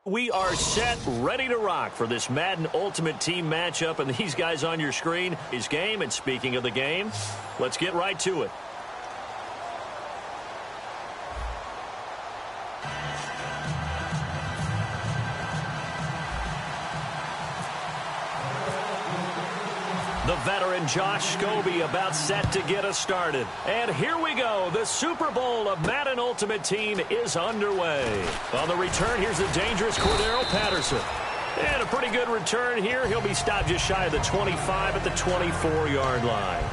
We are set, ready to rock for this Madden Ultimate Team matchup, and these guys on your screen is game. And speaking of the game, let's get right to it. The veteran Josh Scobie about set to get us started. And here we go. The Super Bowl of Madden Ultimate Team is underway. On the return, here's the dangerous Cordero Patterson. And a pretty good return here. He'll be stopped just shy of the 25 at the 24-yard line.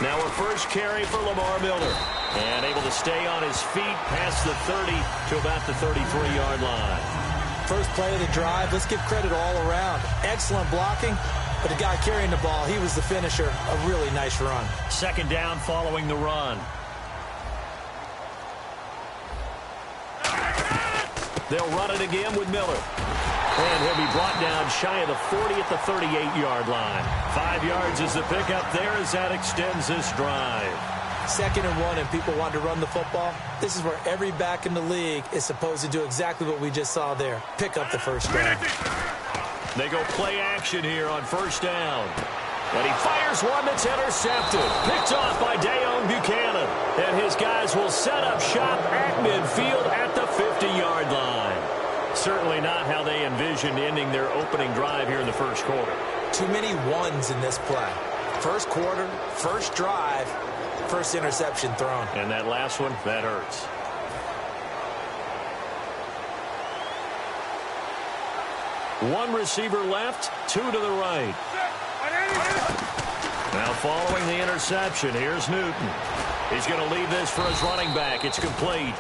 Now a first carry for Lamar Miller. And able to stay on his feet past the 30 to about the 33-yard line. First play of the drive, let's give credit all around. Excellent blocking, but the guy carrying the ball, he was the finisher. A really nice run. Second down following the run. They'll run it again with Miller. And he'll be brought down shy of the 40 at the 38-yard line. 5 yards is the pickup there as that extends this drive. 2nd and 1, and people want to run the football. This is where every back in the league is supposed to do exactly what we just saw there. Pick up the first down. They go play action here on first down. And he fires one that's intercepted. Picked off by Dayon Buchanan. And his guys will set up shop at midfield at the 50-yard line. Certainly not how they envisioned ending their opening drive here in the first quarter. Too many ones in this play. First quarter, first drive, first interception thrown. And that last one, that hurts. One receiver left, 2 to the right. Now following the interception, here's Newton. He's going to leave this for his running back. It's complete.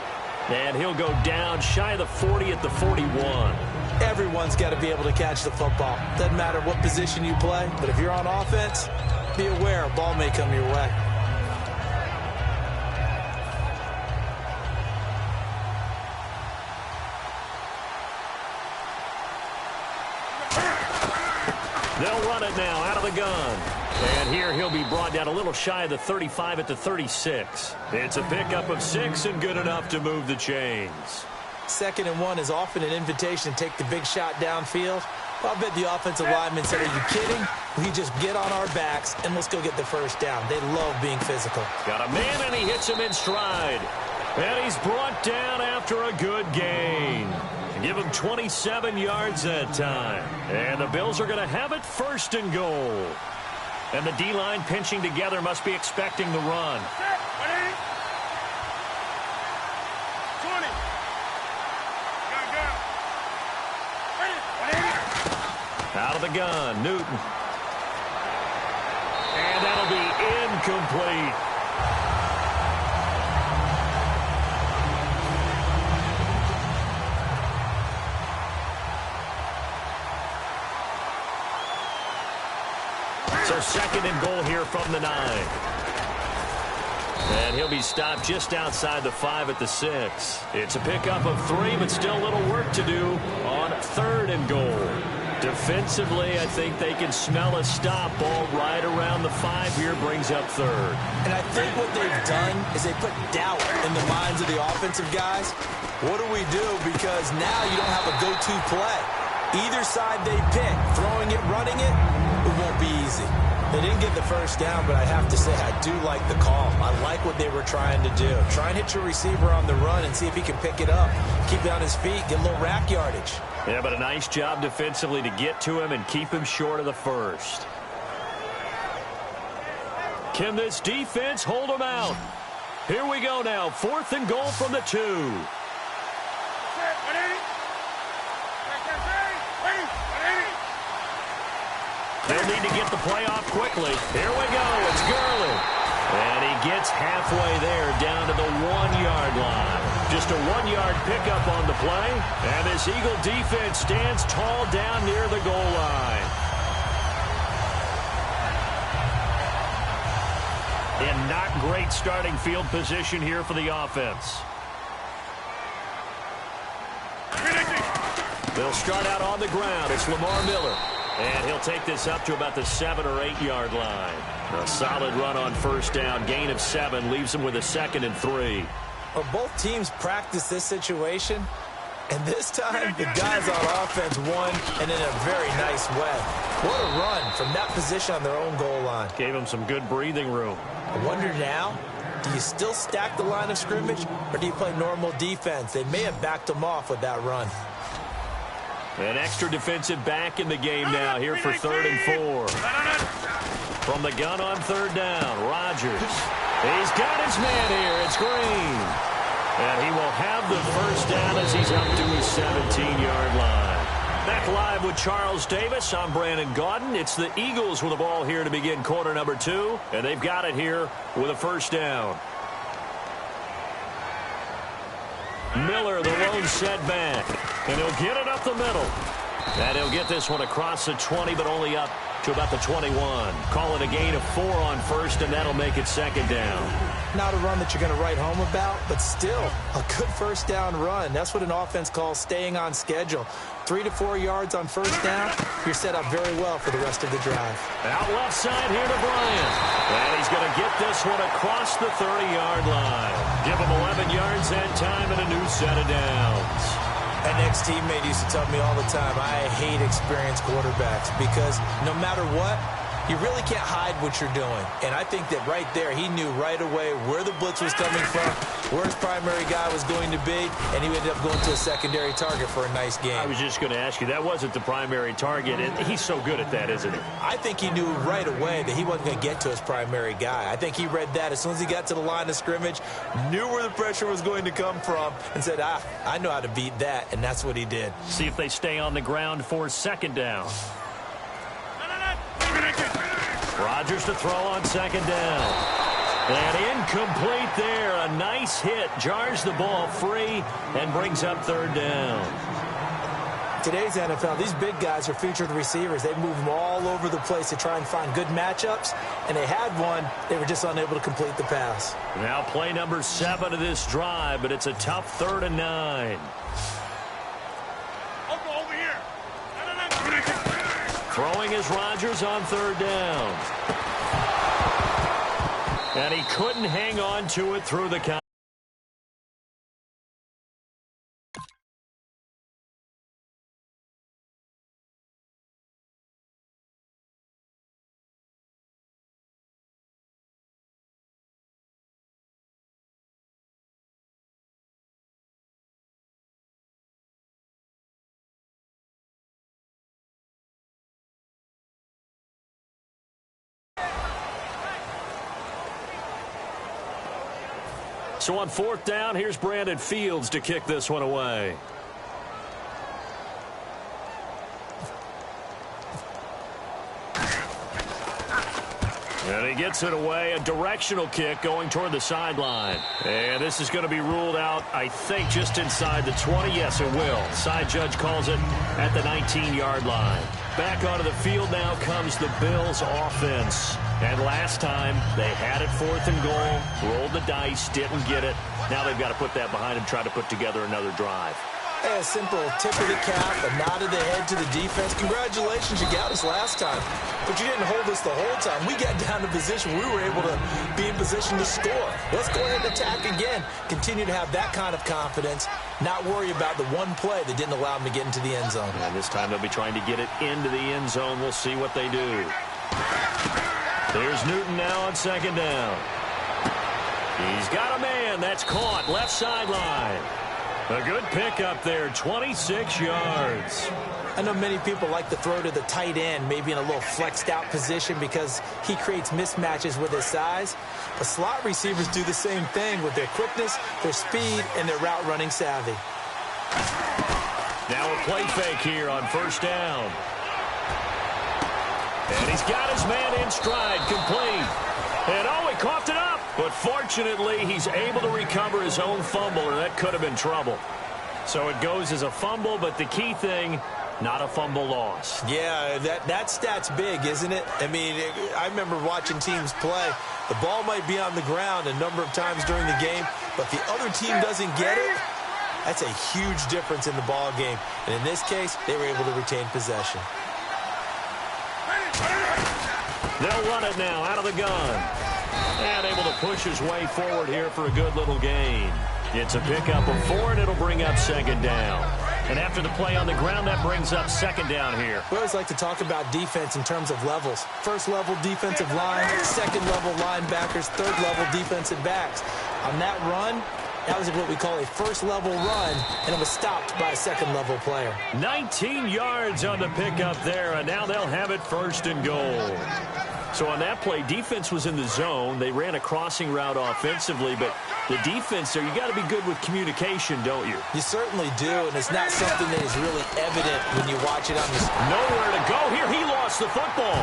And he'll go down shy of the 40 at the 41. Everyone's got to be able to catch the football. Doesn't matter what position you play, but if you're on offense, be aware a ball may come your way. They'll run it now out of the gun. And here he'll be brought down a little shy of the 35 at the 36. It's a pickup of 6 and good enough to move the chains. 2nd and 1 is often an invitation to take the big shot downfield. I'll bet the offensive linemen said, are you kidding? We just get on our backs and let's go get the first down. They love being physical. Got a man and he hits him in stride. And he's brought down after a good gain. Give him 27 yards that time. And the Bills are going to have it 1st and goal. And the D-line pinching together must be expecting the run. Out of the gun, Newton. And that'll be incomplete. So 2nd and goal here from the 9. And he'll be stopped just outside the 5 at the 6. It's a pickup of 3, but still a little work to do on 3rd and goal. Defensively, I think they can smell a stop ball right around the 5 here, brings up 3rd. And I think what they've done is they put doubt in the minds of the offensive guys. What do we do? Because now you don't have a go-to play. Either side they pick, throwing it, running it, it won't be easy. They didn't get the first down, but I have to say I do like the call. I like what they were trying to do. Try and hit your receiver on the run and see if he can pick it up. Keep it on his feet, get a little rack yardage. Yeah, but a nice job defensively to get to him and keep him short of the 1st. Can this defense hold him out? Here we go now. 4th and goal from the 2. They'll need to get the play off quickly. Here we go. It's Gurley. And he gets halfway there down to the 1-yard line. Just a 1-yard pickup on the play. And this Eagle defense stands tall down near the goal line. And not great starting field position here for the offense. They'll start out on the ground. It's Lamar Miller. And he'll take this up to about the 7 or 8 yard line. A solid run on first down. Gain of 7 leaves him with a 2nd and 3. Well, both teams practice this situation. And this time, the guys on offense won, and in a very nice way. What a run from that position on their own goal line. Gave them some good breathing room. I wonder now, do you still stack the line of scrimmage, or do you play normal defense? They may have backed them off with that run. An extra defensive back in the game now here for 3rd and 4. From the gun on 3rd down, Rodgers. He's got his man here. It's Green. And he will have the first down as he's up to his 17-yard line. Back live with Charles Davis. I'm Brandon Gaudin. It's the Eagles with the ball here to begin quarter number 2. And they've got it here with a first down. Miller, the lone setback. And he'll get it up the middle. And he'll get this one across the 20, but only up to about the 21. Call it a gain of 4 on first, and that'll make it 2nd down. Not a run that you're going to write home about, but still a good first down run. That's what an offense calls staying on schedule. 3 to 4 yards on first down, you're set up very well for the rest of the drive. Out left side here to Bryant. And he's going to get this one across the 30-yard line. Give him 11 yards that time and a new set of downs. An ex-teammate used to tell me all the time, I hate experienced quarterbacks because no matter what, you really can't hide what you're doing. And I think that right there, he knew right away where the blitz was coming from, where his primary guy was going to be, and he ended up going to a secondary target for a nice game. I was just going to ask you, that wasn't the primary target. And he's so good at that, isn't he? I think he knew right away that he wasn't going to get to his primary guy. I think he read that as soon as he got to the line of scrimmage, knew where the pressure was going to come from, and said, I know how to beat that, and that's what he did. See if they stay on the ground for 2nd down. Rodgers to throw on 2nd down. And incomplete there. A nice hit. Jars the ball free and brings up 3rd down. Today's NFL, these big guys are featured receivers. They move them all over the place to try and find good matchups. And they had one. They were just unable to complete the pass. Now play number 7 of this drive, but it's a tough 3rd and 9. Throwing is Rodgers on 3rd down. And he couldn't hang on to it through the count. So on 4th down, here's Brandon Fields to kick this one away. And he gets it away, a directional kick going toward the sideline. And this is going to be ruled out, I think, just inside the 20. Yes, it will. Side judge calls it at the 19-yard line. Back onto the field now comes the Bills offense. And last time, they had it 4th and goal, rolled the dice, didn't get it. Now they've got to put that behind them, try to put together another drive. Hey, a simple tip of the cap, a nod of the head to the defense. Congratulations, you got us last time. But you didn't hold us the whole time. We got down to position. We were able to be in position to score. Let's go ahead and attack again. Continue to have that kind of confidence. Not worry about the one play that didn't allow them to get into the end zone. And this time they'll be trying to get it into the end zone. We'll see what they do. There's Newton now on 2nd down. He's got a man. That's caught. Left sideline. A good pickup there, 26 yards. I know many people like to throw to the tight end, maybe in a little flexed out position because he creates mismatches with his size. But slot receivers do the same thing with their quickness, their speed, and their route running savvy. Now a play fake here on 1st down. And he's got his man in stride, complete. And oh, he coughed it up. But fortunately, he's able to recover his own fumble, or that could have been trouble. So it goes as a fumble, but the key thing, not a fumble loss. Yeah, that stat's big, isn't it? I mean, I remember watching teams play. The ball might be on the ground a number of times during the game, but the other team doesn't get it. That's a huge difference in the ball game. And in this case, they were able to retain possession. They'll run it now out of the gun. And able to push his way forward here for a good little gain. It's a pickup of 4, and it'll bring up second down. And after the play on the ground, that brings up second down here. We always like to talk about defense in terms of levels. First level defensive line, second level linebackers, third level defensive backs. On that run, that was what we call a first level run, and it was stopped by a second level player. 19 yards on the pickup there, and now they'll have it first and goal. So on that play, defense was in the zone. They ran a crossing route offensively, but the defense there, you got to be good with communication, don't you? You certainly do, and it's not something that is really evident when you watch it on this. Nowhere to go here. He lost the football.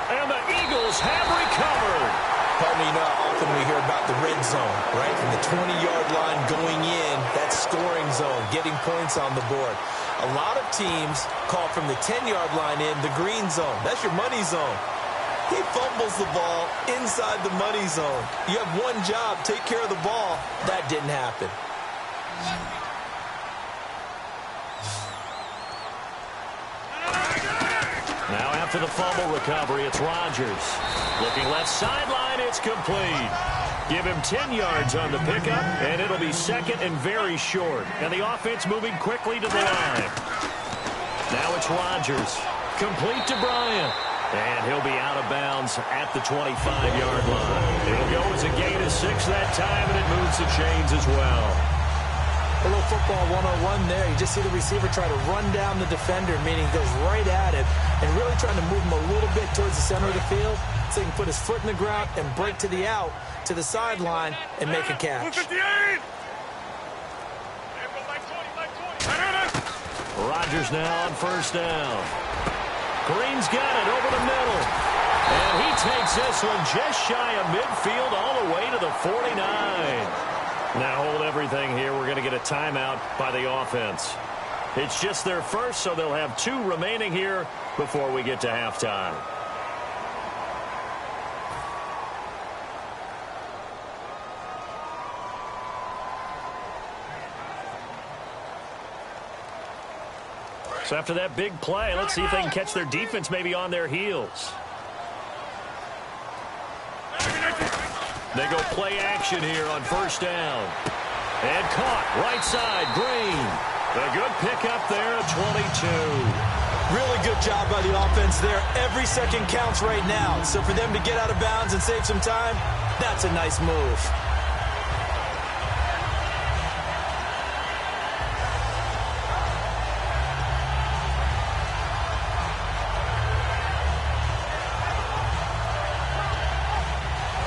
And the Eagles have recovered. Partner, you know how often we hear about the red zone, right? From the 20-yard line going in, that scoring zone, getting points on the board. A lot of teams call from the 10-yard line in the green zone. That's your money zone. He fumbles the ball inside the money zone. You have one job, take care of the ball. That didn't happen. Now after the fumble recovery, it's Rodgers. Looking left sideline, it's complete. Give him 10 yards on the pickup, and it'll be second and very short. And the offense moving quickly to the line. Now it's Rodgers. Complete to Bryant. And he'll be out of bounds at the 25-yard line. It'll go as a gain of 6 that time, and it moves the chains as well. A little football 101 there. You just see the receiver try to run down the defender, meaning he goes right at it, and really trying to move him a little bit towards the center of the field so he can put his foot in the ground and break to the out, to the sideline, and make a catch. Rodgers now on first down. Green's got it over the middle. And he takes this one just shy of midfield all the way to the 49. Now hold everything here. We're going to get a timeout by the offense. It's just their first, so they'll have 2 remaining here before we get to halftime. So after that big play, let's see if they can catch their defense maybe on their heels. They go play action here on first down. And caught right side, Green. A good pickup there at 22. Really good job by the offense there. Every second counts right now. So for them to get out of bounds and save some time, that's a nice move.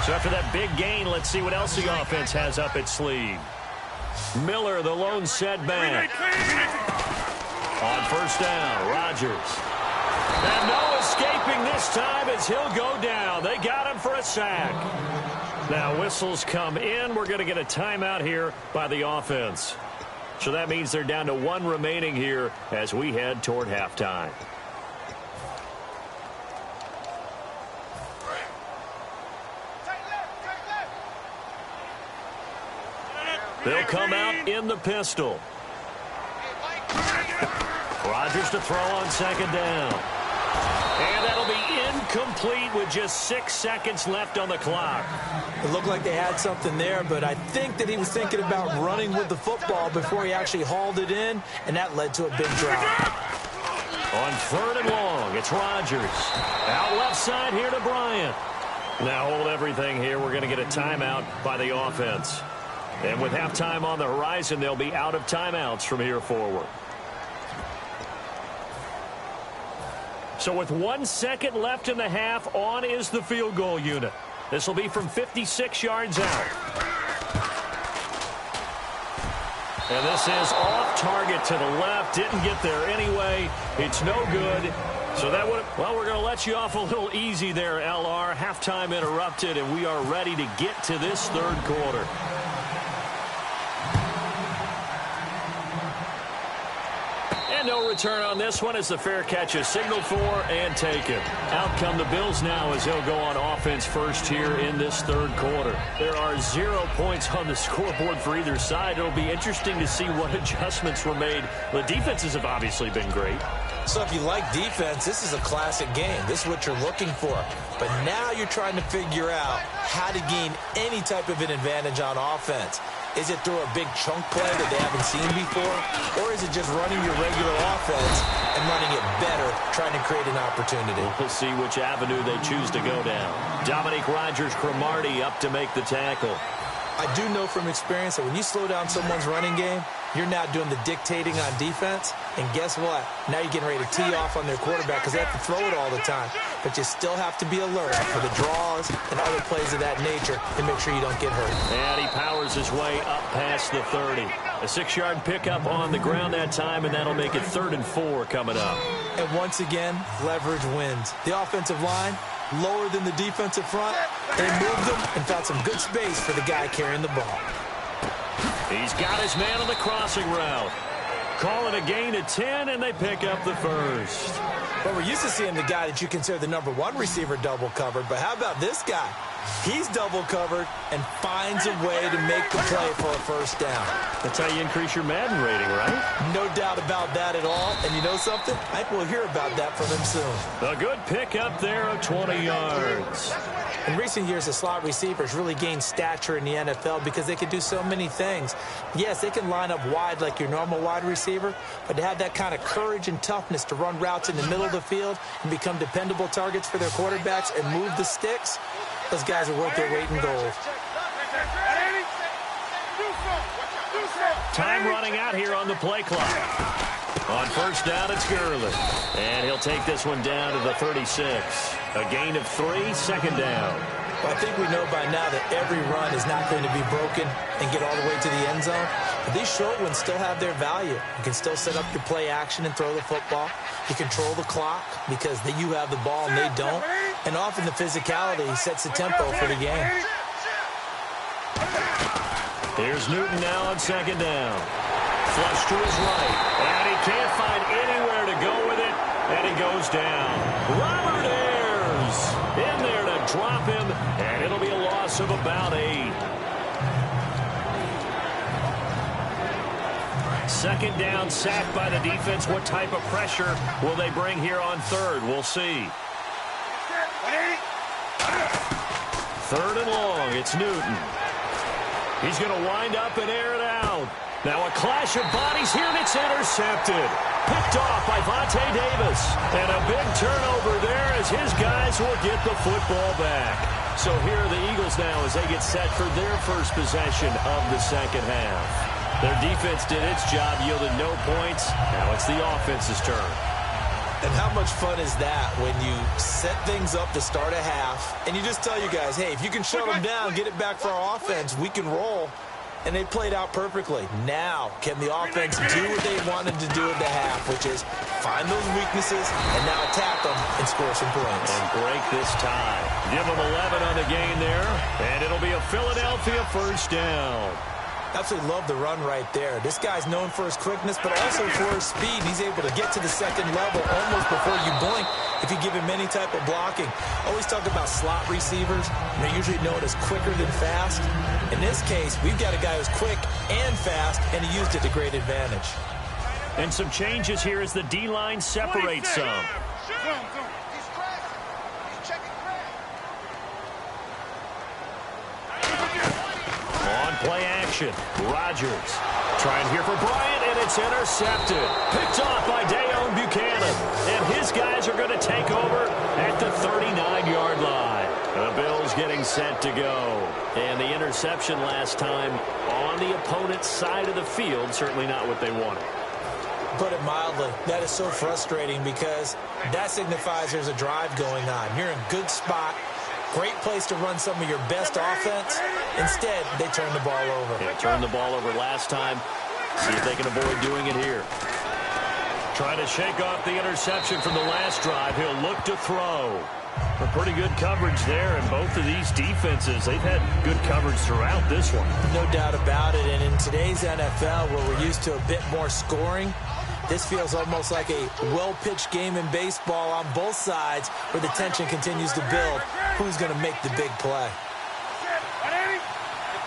So after that big gain, let's see what else the offense has up its sleeve. Miller, the lone setback. On first down, Rodgers. And no escaping this time as he'll go down. They got him for a sack. Now whistles come in. We're going to get a timeout here by the offense. So that means they're down to 1 remaining here as we head toward halftime. They'll come out in the pistol. Rodgers to throw on second down. And that'll be incomplete with just 6 seconds left on the clock. It looked like they had something there, but I think that he was thinking about running with the football before he actually hauled it in, and that led to a big drop. On third and long, it's Rodgers. Out left side here to Bryant. Now hold everything here. We're going to get a timeout by the offense. And with halftime on the horizon, they'll be out of timeouts from here forward. So with 1 second left in the half, on is the field goal unit. This will be from 56 yards out. And this is off target to the left. Didn't get there anyway. It's no good. So that would, well, we're going to let you off a little easy there, LR. Halftime interrupted, and we are ready to get to this third quarter. And no return on this one as the fair catch is signaled for and taken. Out come the Bills now as they'll go on offense first here in this third quarter. There are 0 points on the scoreboard for either side. It'll be interesting to see what adjustments were made. The defenses have obviously been great. So if you like defense, this is a classic game. This is what you're looking for. But now you're trying to figure out how to gain any type of an advantage on offense. Is it through a big chunk play that they haven't seen before? Or is it just running your regular offense and running it better, trying to create an opportunity? We'll see which avenue they choose to go down. Dominique Rodgers-Cromartie up to make the tackle. I do know from experience that when you slow down someone's running game, you're now doing the dictating on defense. And guess what? Now you're getting ready to tee off on their quarterback because they have to throw it all the time. But you still have to be alert for the draws and other plays of that nature to make sure you don't get hurt. And he powers his way up past the 30. A 6-yard pickup on the ground that time, and that'll make it 3rd and 4 coming up. And once again, leverage wins. The offensive line, lower than the defensive front. They moved them and found some good space for the guy carrying the ball. He's got his man on the crossing route. Call it a gain of 10, and they pick up the first. But we're used to seeing the guy that you consider the #1 receiver double covered. But how about this guy? He's double covered and finds a way to make the play for a first down. That's how you increase your Madden rating, right? No doubt about that at all. And you know something? I think we'll hear about that from him soon. A good pickup there of 20 yards. In recent years, the slot receivers really gained stature in the NFL because they can do so many things. Yes, they can line up wide like your normal wide receiver, but to have that kind of courage and toughness to run routes in the middle of the field and become dependable targets for their quarterbacks and move the sticks, those guys are worth their weight in gold. Time running out here on the play clock. On first down, it's Gurley. And he'll take this one down to the 36. A gain of 3, second down. Well, I think we know by now that every run is not going to be broken and get all the way to the end zone. But these short ones still have their value. You can still set up your play action and throw the football. You control the clock because you have the ball and they don't. And often the physicality sets the tempo for the game. Here's Newton now on second down. Flush to his right. And he can't find anywhere to go with it. And he goes down. Robert Ayers in there to drop him. And it'll be a loss of about 8. Second down, sacked by the defense. What type of pressure will they bring here on third? We'll see. 3rd and long. It's Newton. He's going to wind up and air it out. Now a clash of bodies here, and it's intercepted. Picked off by Vontae Davis. And a big turnover there as his guys will get the football back. So here are the Eagles now as they get set for their first possession of the second half. Their defense did its job, yielded no points. Now it's the offense's turn. And how much fun is that when you set things up to start a half, and you just tell you guys, hey, if you can shut them down, get it back for our offense, we can roll. And they played out perfectly. Now, can the offense do what they wanted to do at the half, which is find those weaknesses and now attack them and score some points. And break this tie. Give them 11 on the gain there, and it'll be a Philadelphia first down. Absolutely love the run right there. This guy's known for his quickness, but also for his speed. He's able to get to the second level almost before you blink if you give him any type of blocking. Always talk about slot receivers. They're usually known as quicker than fast. In this case, we've got a guy who's quick and fast, and he used it to great advantage. And some changes here as the D-line separates some. On play action, Rodgers trying here for Bryant, and it's intercepted. Picked off by Dayon Buchanan. And his guys are going to take over at the 39-yard line. The Bills getting set to go. And the interception last time on the opponent's side of the field, certainly not what they wanted. Put it mildly, that is so frustrating because that signifies there's a drive going on. You're in a good spot. Great place to run some of your best offense. Instead, they turn the ball over. They turned the ball over last time. See if they can avoid doing it here. Trying to shake off the interception from the last drive. He'll look to throw. A pretty good coverage there, and both of these defenses, they've had good coverage throughout this one. No doubt about it, and in today's NFL, where we're used to a bit more scoring, this feels almost like a well-pitched game in baseball on both sides where the tension continues to build. Who's going to make the big play?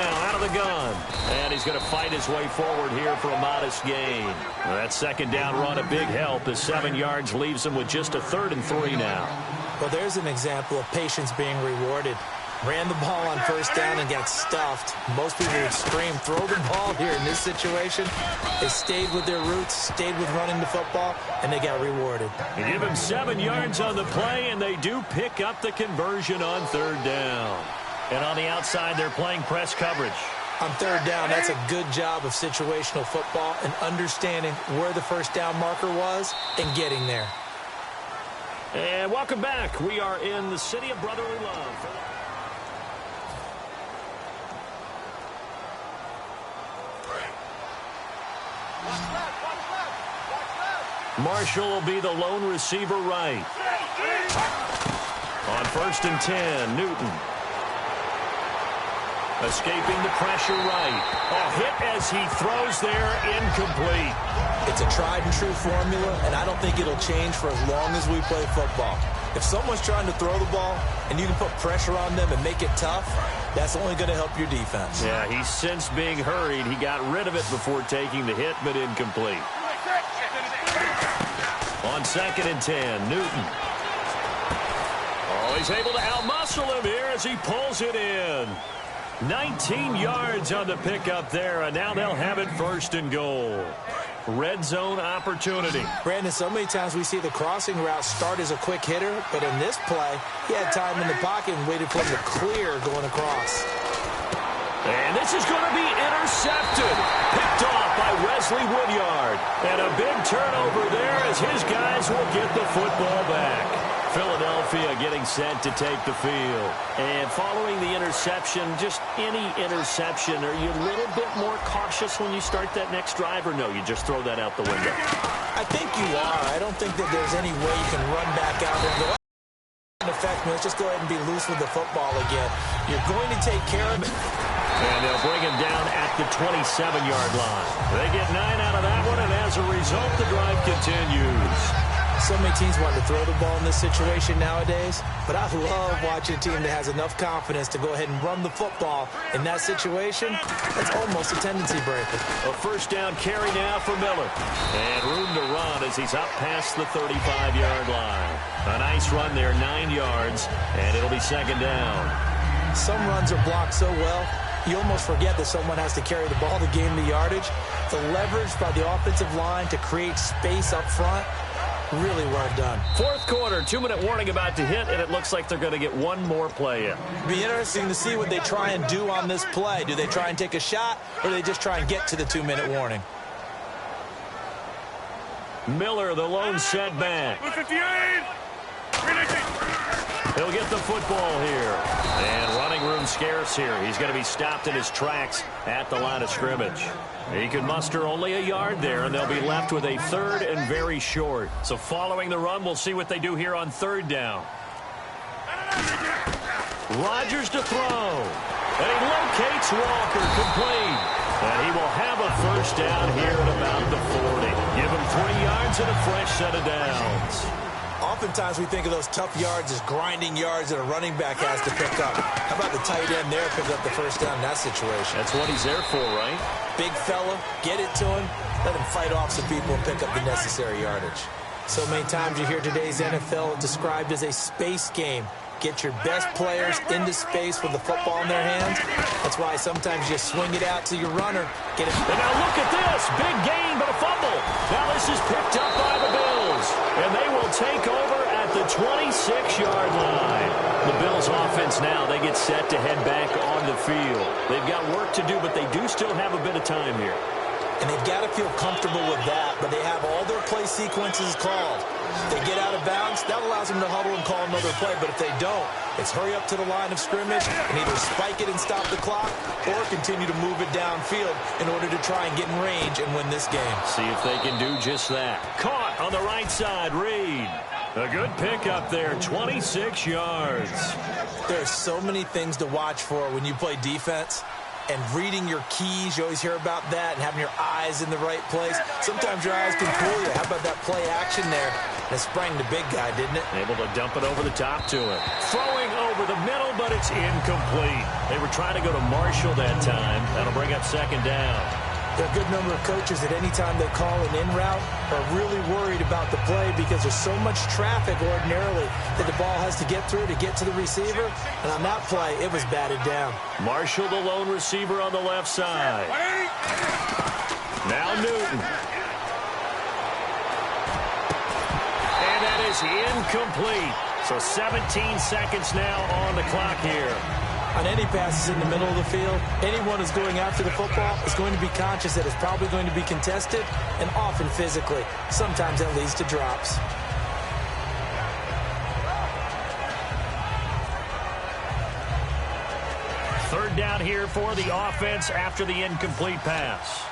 Now out of the gun. And he's going to fight his way forward here for a modest gain. That second down run, a big help as 7 yards leaves him with just a 3rd and 3 now. Well, there's an example of patience being rewarded. Ran the ball on 1st down and got stuffed. Most people would scream, throw the ball here in this situation. They stayed with their roots, stayed with running the football, and they got rewarded. You give him 7 yards on the play, and they do pick up the conversion on 3rd down. And on the outside, they're playing press coverage. On 3rd down, that's a good job of situational football and understanding where the 1st down marker was and getting there. And welcome back. We are in the city of brotherly love. Marshall will be the lone receiver right. On 1st and 10, Newton. Escaping the pressure right. A hit as he throws there, incomplete. It's a tried and true formula, and I don't think it'll change for as long as we play football. If someone's trying to throw the ball and you can put pressure on them and make it tough, that's only going to help your defense. Yeah, he's since being hurried. He got rid of it before taking the hit, but incomplete. On 2nd and 10, Newton. Oh, he's able to outmuscle him here as he pulls it in. 19 yards on the pickup there, and now they'll have it 1st and goal. Red zone opportunity. Brandon, so many times we see the crossing route start as a quick hitter, but in this play, he had time in the pocket and waited for him to clear going across. And this is going to be intercepted. Picked off by Wesley Woodyard. And a big turnover there as his guys will get the football back. Philadelphia getting set to take the field. And following the interception, just any interception, are you a little bit more cautious when you start that next drive, or no, you just throw that out the window? I think you are. I don't think that there's any way you can run back out there and go, in effect, let's just go ahead and be loose with the football again. You're going to take care of it. And they'll bring him down at the 27-yard line. They get 9 out of that one, and as a result, the drive continues. So many teams want to throw the ball in this situation nowadays, but I love watching a team that has enough confidence to go ahead and run the football in that situation. That's almost a tendency breaker. A 1st down carry now for Miller. And room to run as he's up past the 35-yard line. A nice run there, 9 yards, and it'll be 2nd down. Some runs are blocked so well, you almost forget that someone has to carry the ball to gain the yardage. The leverage by the offensive line to create space up front, really well done. 4th quarter, 2-minute warning about to hit, and it looks like they're going to get one more play in. It'll be interesting to see what they try and do on this play. Do they try and take a shot, or do they just try and get to the 2-minute warning? Miller, the lone setback. He'll get the football here. And running room scarce here. He's going to be stopped in his tracks at the line of scrimmage. He can muster only a yard there, and they'll be left with a 3rd and very short. So following the run, we'll see what they do here on 3rd down. Rodgers to throw. And he locates Walker, complete. And he will have a 1st down here at about the 40. Give him 3 yards and a fresh set of downs. Oftentimes we think of those tough yards as grinding yards that a running back has to pick up. How about the tight end there pick up the 1st down in that situation? That's what he's there for, right? Big fella, get it to him, let him fight off some people and pick up the necessary yardage. So many times you hear today's NFL described as a space game. Get your best players into space with the football in their hands. That's why sometimes you swing it out to your runner. Get it. And now look at this. Big gain, but a fumble. Now this is picked up by the Bills. And they will take over at the 26-yard line. The Bills offense now, they get set to head back on the field. They've got work to do, but they do still have a bit of time here. And they've got to feel comfortable with that, but they have all their play sequences called. If they get out of bounds, that allows them to huddle and call another play. But if they don't, it's hurry up to the line of scrimmage and either spike it and stop the clock or continue to move it downfield in order to try and get in range and win this game. See if they can do just that. Caught on the right side, Reed. A good pickup there, 26 yards. There's so many things to watch for when you play defense. And reading your keys, you always hear about that, and having your eyes in the right place. Sometimes your eyes can fool you. How about that play action there? And it sprang the big guy, didn't it? Able to dump it over the top to him. Throwing over the middle but it's incomplete. They were trying to go to Marshall that time. That'll bring up second down. There are a good number of coaches that any time they call an in route are really worried about the play because there's so much traffic ordinarily that the ball has to get through to get to the receiver. And on that play, it was batted down. Marshall, the lone receiver on the left side. Now Newton. And that is incomplete. So 17 seconds now on the clock here. On any passes in the middle of the field, anyone who's going after the football is going to be conscious that it's probably going to be contested and often physically. Sometimes that leads to drops. Third down here for the offense after the incomplete pass.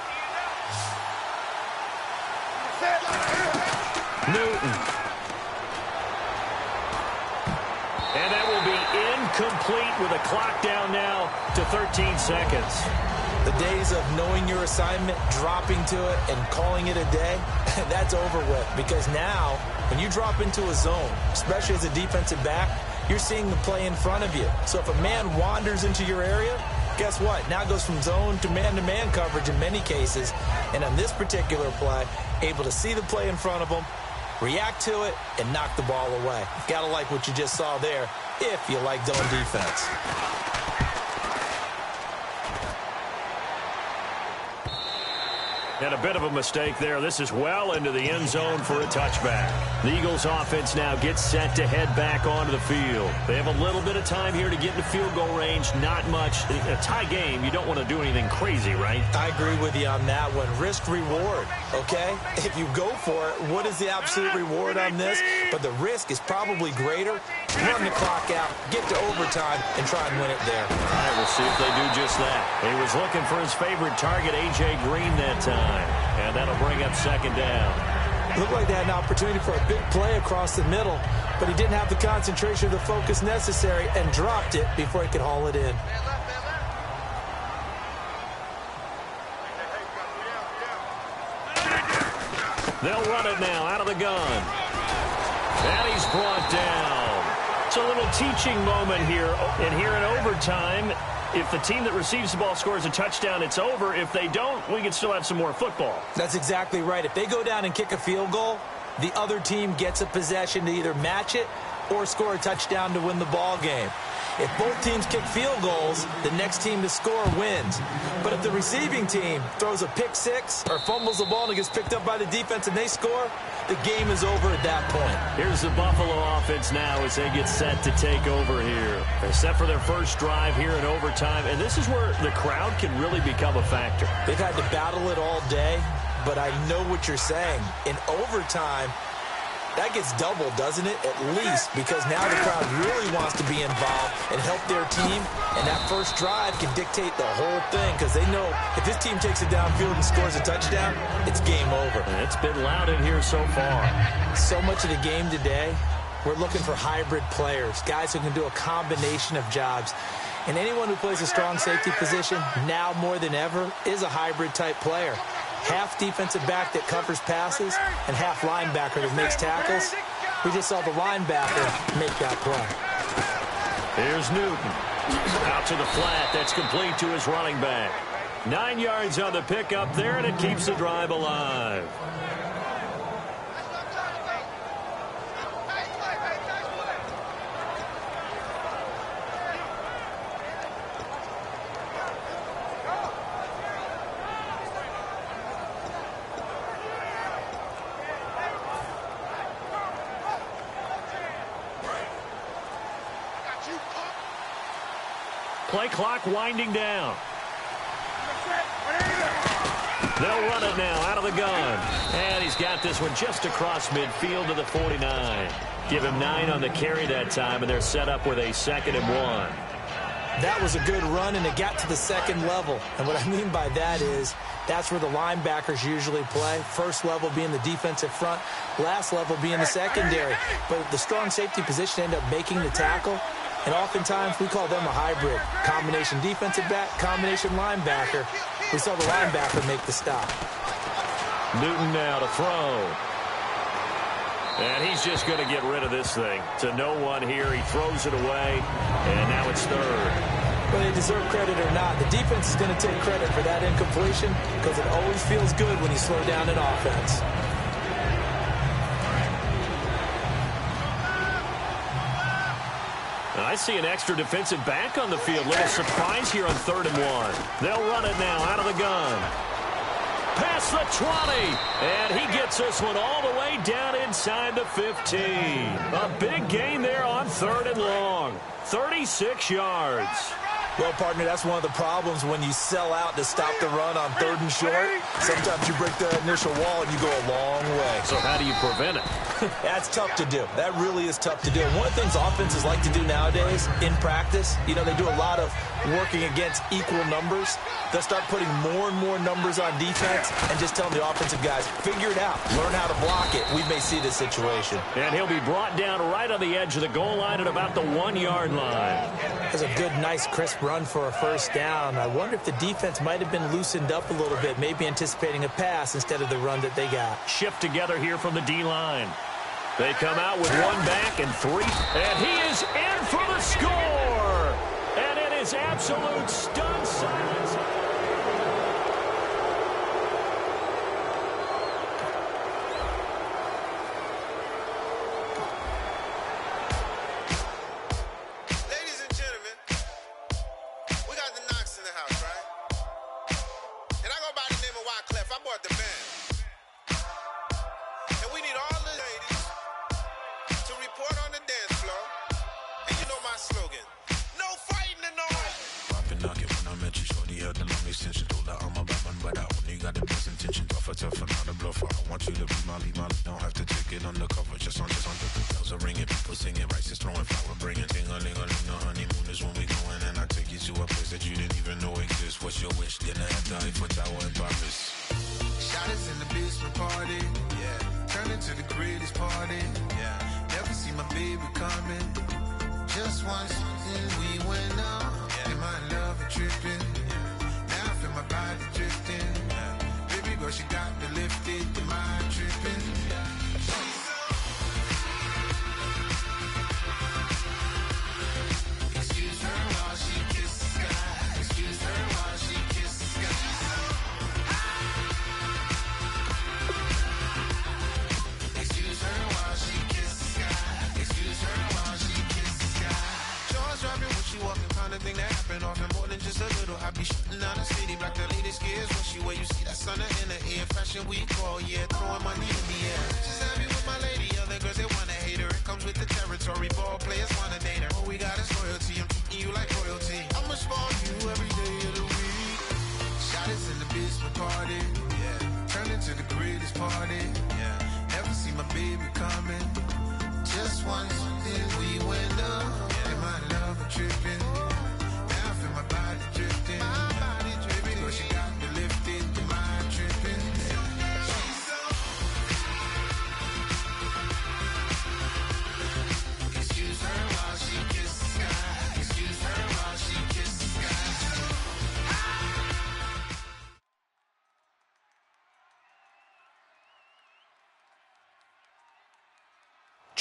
Newton. And that will be incomplete with a clock down now to 13 seconds. The days of knowing your assignment, dropping to it, and calling it a day, that's over with. Because now, when you drop into a zone, especially as a defensive back, you're seeing the play in front of you. So if a man wanders into your area, guess what? Now it goes from zone to man-to-man coverage in many cases. And on this particular play, able to see the play in front of him, react to it, and knock the ball away. Gotta like what you just saw there if you like zone defense. And a bit of a mistake there. This is well into the end zone for a touchback. The Eagles offense now gets set to head back onto the field. They have a little bit of time here to get into field goal range. Not much. A tie game, you don't want to do anything crazy, right? I agree with you on that one. Risk reward, okay? If you go for it, what is the absolute reward on this? But the risk is probably greater. Run the clock out, get to overtime, and try and win it there. All right, we'll see if they do just that. He was looking for his favorite target, A.J. Green, that time. And that'll bring up second down. Looked like they had an opportunity for a big play across the middle, but he didn't have the concentration or the focus necessary and dropped it before he could haul it in. They'll run it now out of the gun. And he's brought down. It's a little teaching moment here. And here in overtime, if the team that receives the ball scores a touchdown, it's over. If they don't, we can still have some more football. That's exactly right. If they go down and kick a field goal, the other team gets a possession to either match it or score a touchdown to win the ball game. If both teams kick field goals, the next team to score wins. But if the receiving team throws a pick six or fumbles the ball and it gets picked up by the defense and they score, the game is over at that point. Here's the Buffalo offense now as they get set to take over here. They're set for their first drive here in overtime, and this is where the crowd can really become a factor. They've had to battle it all day, but I know what you're saying. In overtime, that gets doubled, doesn't it? At least, because now the crowd really wants to be involved and help their team, and that first drive can dictate the whole thing because they know if this team takes it downfield and scores a touchdown, it's game over. And it's been loud in here so far. So much of the game today, we're looking for hybrid players, guys who can do a combination of jobs. And anyone who plays a strong safety position, now more than ever, is a hybrid-type player. Half defensive back that covers passes and half linebacker that makes tackles. We just saw the linebacker make that play. Here's Newton. Out to the flat. That's complete to his running back. 9 yards on the pickup there, and it keeps the drive alive. Play clock winding down. They'll run it now out of the gun. And he's got this one just across midfield to the 49. Give him 9 on the carry that time, and they're set up with a 2nd and 1. That was a good run, and it got to the second level. And what I mean by that is that's where the linebackers usually play. First level being the defensive front, last level being the secondary. But the strong safety position ended up making the tackle. And oftentimes, we call them a hybrid. Combination defensive back, combination linebacker. We saw the linebacker make the stop. Newton now to throw. And he's just going to get rid of this thing. To no one here. He throws it away, and now it's third. Whether they deserve credit or not, the defense is going to take credit for that incompletion because it always feels good when you slow down an offense. And I see an extra defensive back on the field. Little surprise here on 3rd and 1. They'll run it now out of the gun. Past the 20. And he gets this one all the way down inside the 15. A big gain there on 3rd and long. 36 yards. Well, partner, that's one of the problems when you sell out to stop the run on 3rd and short. Sometimes you break the initial wall and you go a long way. So how do you prevent it? That's tough to do. That really is tough to do. And one of the things offenses like to do nowadays in practice, they do a lot of working against equal numbers. They'll start putting more and more numbers on defense and just telling the offensive guys, figure it out. Learn how to block it. We may see this situation. And he'll be brought down right on the edge of the goal line at about the 1-yard line. That's a good, nice, crisp run for a first down. I wonder if the defense might have been loosened up a little bit, maybe anticipating a pass instead of the run that they got. Shift together here from the D-line. They come out with 1 back and 3. And he is in for the score. And it is absolute stun silence.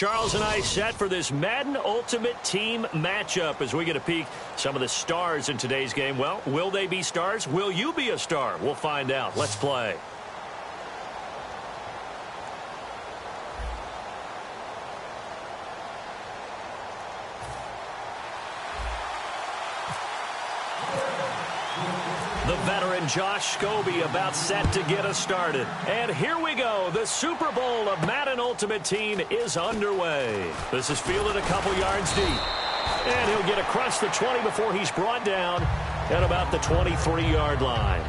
Charles and I set for this Madden Ultimate Team matchup as we get a peek some of the stars in today's game. Well, will they be stars? Will you be a star? We'll find out. Let's play. The veteran Josh Scobie about set to get us started. And here we go. The Super Bowl of Madden Ultimate Team is underway. This is fielded a couple yards deep. And he'll get across the 20 before he's brought down at about the 23-yard line.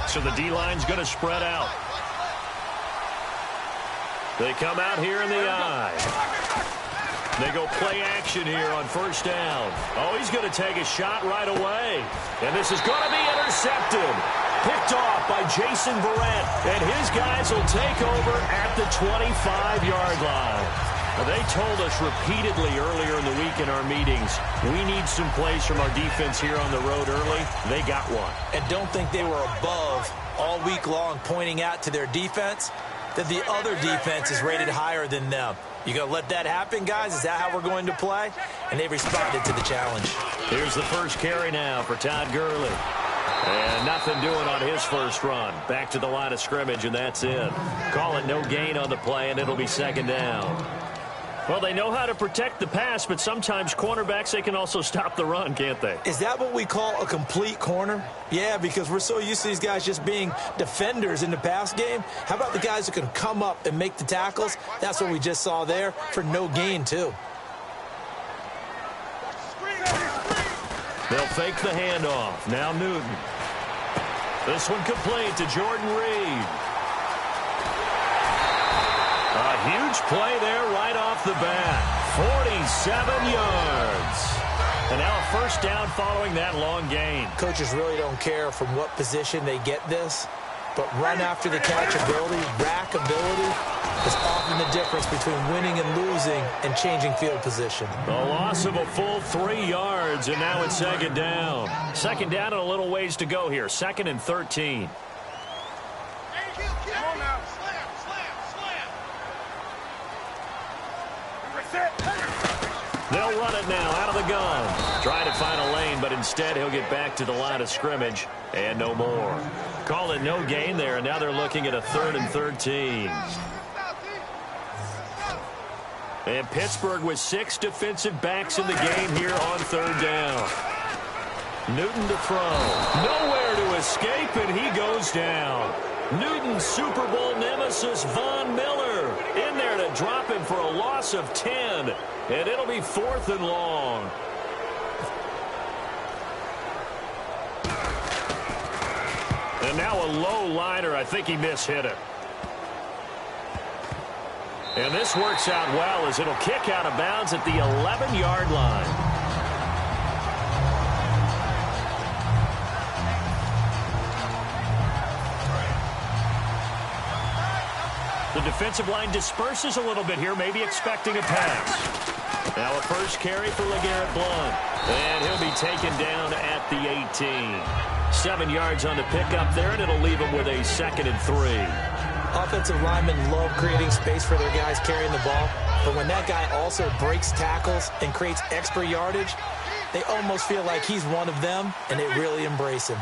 So the D-line's going to spread out. They come out here in the eye. They go play action here on first down. Oh, he's going to take a shot right away. And this is going to be intercepted. Picked off by Jason Verrett. And his guys will take over at the 25-yard line. They told us repeatedly earlier in the week in our meetings, we need some plays from our defense here on the road early. They got one. And don't think they were above all week long pointing out to their defense that the other defense is rated higher than them. You going to let that happen, guys? Is that how we're going to play? And they responded to the challenge. Here's the first carry now for Todd Gurley. And nothing doing on his first run. Back to the line of scrimmage, and that's it. Call it no gain on the play, and it'll be second down. Well, they know how to protect the pass, but sometimes cornerbacks, they can also stop the run, can't they? Is that what we call a complete corner? Yeah, because we're so used to these guys just being defenders in the pass game. How about the guys who can come up and make the tackles? That's what we just saw there for no gain, too. They'll fake the handoff. Now Newton. This one complete to Jordan Reed. A huge play there right off the bat. 47 yards. And now a first down following that long gain. Coaches really don't care from what position they get this, but run after the catch ability, rack ability, is often the difference between winning and losing and changing field position. A loss of a full 3 yards, and now it's second down. Second down and a little ways to go here. 2nd and 13. They'll run it now out of the gun. Trying to find a lane, but instead he'll get back to the line of scrimmage and no more. Call it no gain there, and now they're looking at a 3rd and 13. And Pittsburgh with 6 defensive backs in the game here on 3rd down. Newton to throw. Nowhere to escape, and he goes down. Newton's Super Bowl nemesis, Von Miller, in there to drop him for a loss of 10. And it'll be 4th and long. And now a low liner. I think he mishit it. And this works out well as it'll kick out of bounds at the 11-yard line. The defensive line disperses a little bit here, maybe expecting a pass. Now a first carry for LeGarrette Blount. And he'll be taken down at the 18. 7 yards on the pickup there, and it'll leave him with a 2nd and 3. Offensive linemen love creating space for their guys carrying the ball. But when that guy also breaks tackles and creates extra yardage, they almost feel like he's one of them, and they really embrace him.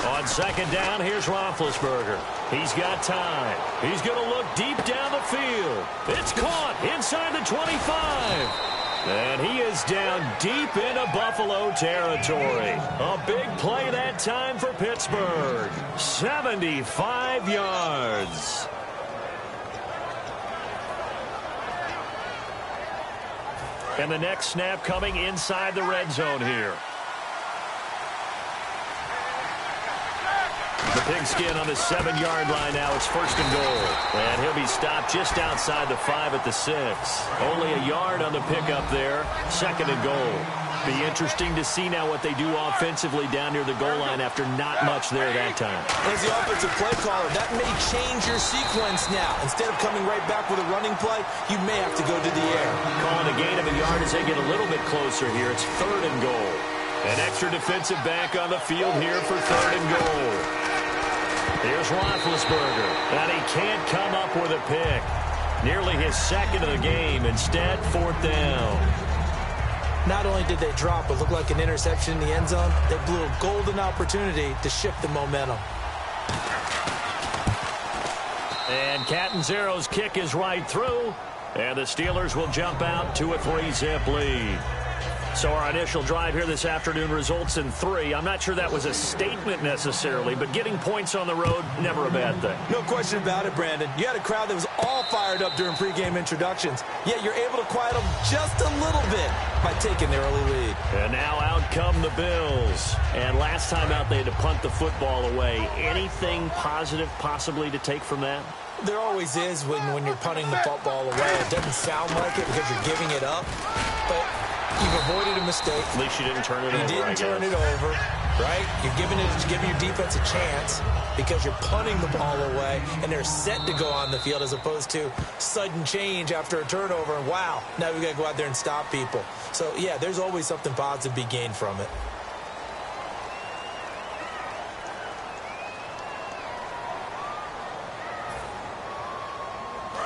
On second down, here's Roethlisberger. He's got time. He's going to look deep down the field. It's caught inside the 25. And he is down deep into Buffalo territory. A big play that time for Pittsburgh. 75 yards. And the next snap coming inside the red zone here. The pigskin on the 7-yard line now. It's 1st and goal. And he'll be stopped just outside the 5 at the 6. Only a yard on the pickup there. 2nd and goal. Be interesting to see now what they do offensively down near the goal line after not much there that time. As the offensive play caller, that may change your sequence now. Instead of coming right back with a running play, you may have to go to the air. Calling a gain of a yard as they get a little bit closer here. It's 3rd and goal. An extra defensive back on the field here for 3rd and goal. Here's Roethlisberger, and he can't come up with a pick. Nearly his 2nd of the game. Instead, 4th down. Not only did they drop what looked like an interception in the end zone, they blew a golden opportunity to shift the momentum. And Catanzaro's kick is right through, and the Steelers will jump out to a 3-zip lead. So our initial drive here this afternoon results in 3. I'm not sure that was a statement necessarily, but getting points on the road, never a bad thing. No question about it, Brandon. You had a crowd that was all fired up during pregame introductions, yet you're able to quiet them just a little bit by taking the early lead. And now out come the Bills. And last time out, they had to punt the football away. Anything positive possibly to take from that? There always is when you're punting the football away. It doesn't sound like it because you're giving it up, but you've avoided a mistake. At least you didn't turn it over. You didn't turn it over. right? You're giving your defense a chance because you're punting the ball away, and they're set to go on the field as opposed to sudden change after a turnover, and wow, now we got to go out there and stop people. So, yeah, there's always something positive to be gained from it.